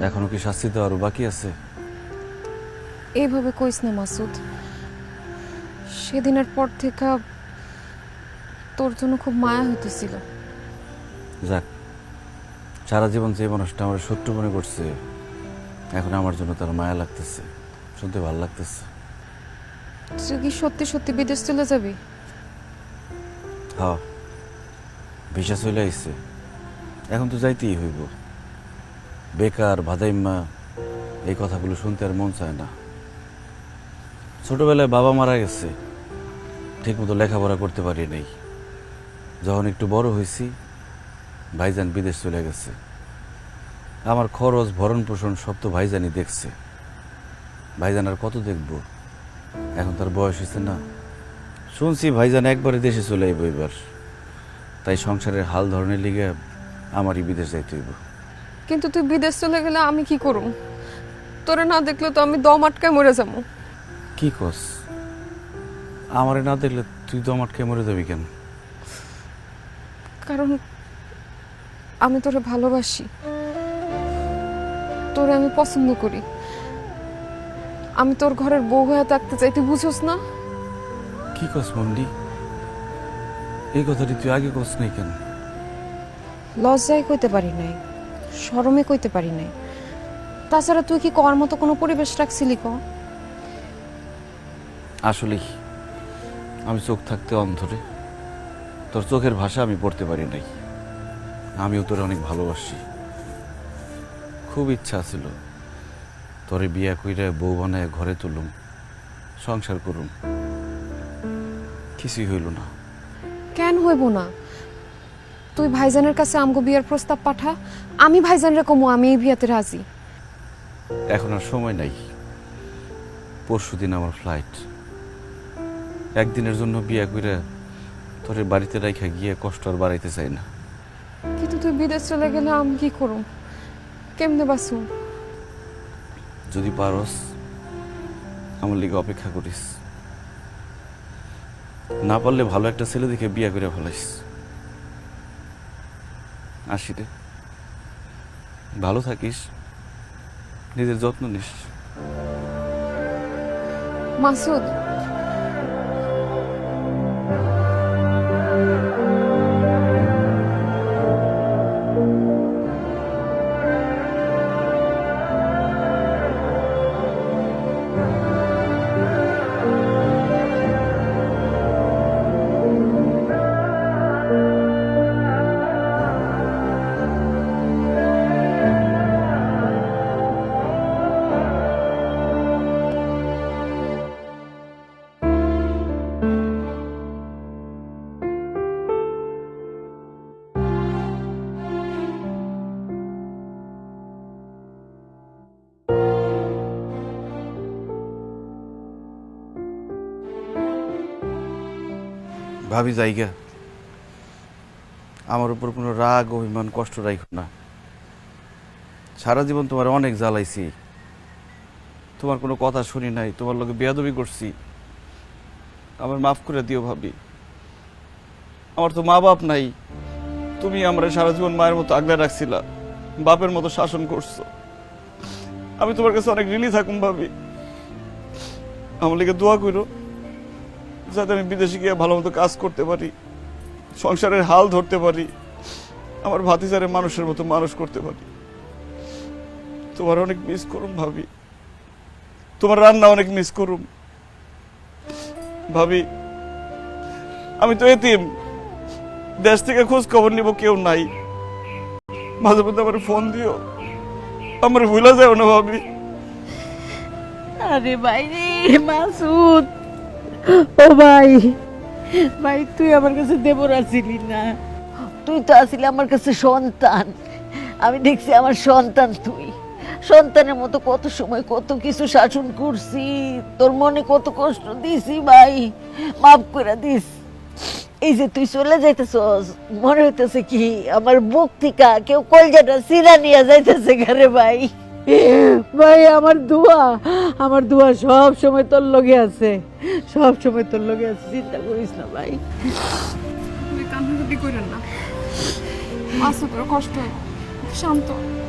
এখনো কি শাস্তি দেওয়ারও বাকি আছে? এইভাবে কইস না মাসুদ। সেদিনের পর থেকে তোর জন্য খুব মায়া হইতেছিল। যাক, সারা জীবন যে মানুষটা আমার শত্রু মনে করছে, এখন আমার জন্য তার মায়া লাগতেছে, শুনতে ভালো লাগতেছে। তুই কি সত্যি সত্যি বিদেশ চলে যাবি? হ্যাঁ, ভিসা চলে আইছে, এখন তো যাইতেই হইব। বেকার ভাদাইম্মা এই কথাগুলো শুনতে আর মন চায় না। ছোটবেলায় বাবা মারা গেছে, ঠিক মতো লেখাপড়া করতে পারি নাই। যখন একটু বড় হয়েছি, ভাইজান বিদেশ চলে গেছে। আমার খরচ ভরণ পোষণ সব তো ভাইজানই দেখছে। ভাইজান আর কত দেখব, এখন তার বয়স হয়েছে না। শুনছি ভাইজান একবারে দেশে চলে আইব এবার, তাই সংসারের হাল ধরনের লিগে আমারই বিদেশ যাইতে হইব। কিন্তু তুই বিদেশ চলে গেলে আমি কি করব? তোরে না দেখলে তো আমি দম আটকায় মরে যাবো। কি কস? আমারে না দেখলে তুই তো আটকে মরে যাবি কেন? কারণ আমি তোরে ভালোবাসি, তোরে আমি পছন্দ করি। আমি তোর ঘরের বউ হয়ে থাকতে চাই, তুই বুঝোস না? কি কস মন্ডি? এই কথাটি তুই আগে কস নাই কেন? লজ্জায় কইতে পারি নাই, শরমে কইতে পারি নাই। তাছাড়া তুই কি কর মতো কোনো পরিবেশ রাখছিলি ক? আসলেই আমি চোখ থাকতে অন্ধরে, তোর চোখের ভাষা আমি পড়তে পারি নাই। আমিও তোরে অনেক ভালোবাসি, খুব ইচ্ছা ছিল তোরে বিয়া কইরা বউ বানায় ঘরে তুলুম, সংসার করুম। কিছুই হইল না। কেন হইব না? তুই ভাইজানের কাছে আমগো বিয়ের প্রস্তাব পাঠা, আমি ভাইজানরে কমু আমি এই বিয়াতে রাজি। এখন আর সময় নাই, পরশুদিন আমার ফ্লাইট। একদিনের জন্য বিয়া কইরা তোরে বাড়িতে রাইখা গিয়ে কষ্ট আর বাড়াইতে চাই না। কিন্তু তুই বিদেশ চলে গেলে আমি কি করুম? কেমনে বাঁচুম? যদি পারস আমার লিগে অপেক্ষা করিস, না পারলে ভালো একটা ছেলে দেখে বিয়া করে ফেলাইস। আসি রে, ভালো থাকিস, নিজের যত্ন নিস। মাসুদ, ভাবি জায়গা, আমার উপর কোনো রাগ অভিমান কষ্ট রাখো না। সারা জীবন তোমার অনেক জ্বালাইছি, তোমার কোনো কথা শুনি নাই, তোমার লোকে বেয়াদবি করছি। আমার মাফ করে দিও ভাবি। আমার তো মা বাপ নাই, তুমি আমরা সারা জীবন মায়ের মতো আগলে রাখছিলা, বাপের মতো শাসন করছো। আমি তোমার কাছে অনেক ঋণী থাকুম ভাবি। আমার লিগে দোয়া করো, যাতে আমি বিদেশে গিয়ে ভালো মতো কাজ করতে পারি, সংসারের হাল ধরতে পারি, আমার ভাতিজারে মানুষের মতো মানুষ করতে পারি। তোমার অনেক মিস করুম ভাবি, তোমার রান্না অনেক মিস করুম ভাবি। আমি তো এতিম, দেশ থেকে খোঁজ খবর নিব কেউ নাই। মাঝে মধ্যে আমার ফোন দিও, আমার ভুলা যাও না ভাবি। আরে ভাই রে মাসুদ, ও ভাই, ভাই তুই আমার কাছে দেবর আসিলি না, তুই তো আসিলি আমার কাছে সন্তান। আমি দেখছি আমার সন্তান তুই, সন্তানের মতো কত সময় কত কিছু শাসন করছি, তোর মনে কত কষ্ট দিছি ভাই, মাফ করে দিস। এই যে তুই চলে যাইতেছস, মনে হইতেছে কি আমার বুক থেকে কেউ কলজাটা সিরা নিয়ে যাইতেছে ঘরে ভাই। ভাই আমার দোয়া সব সময় তোর লগে আছে, সব সময় তোর লগে আছে, চিন্তা করিস না ভাই। তুই কান্নাকাটি করেন না, মাসুদের কষ্ট হয়, শান্ত হ।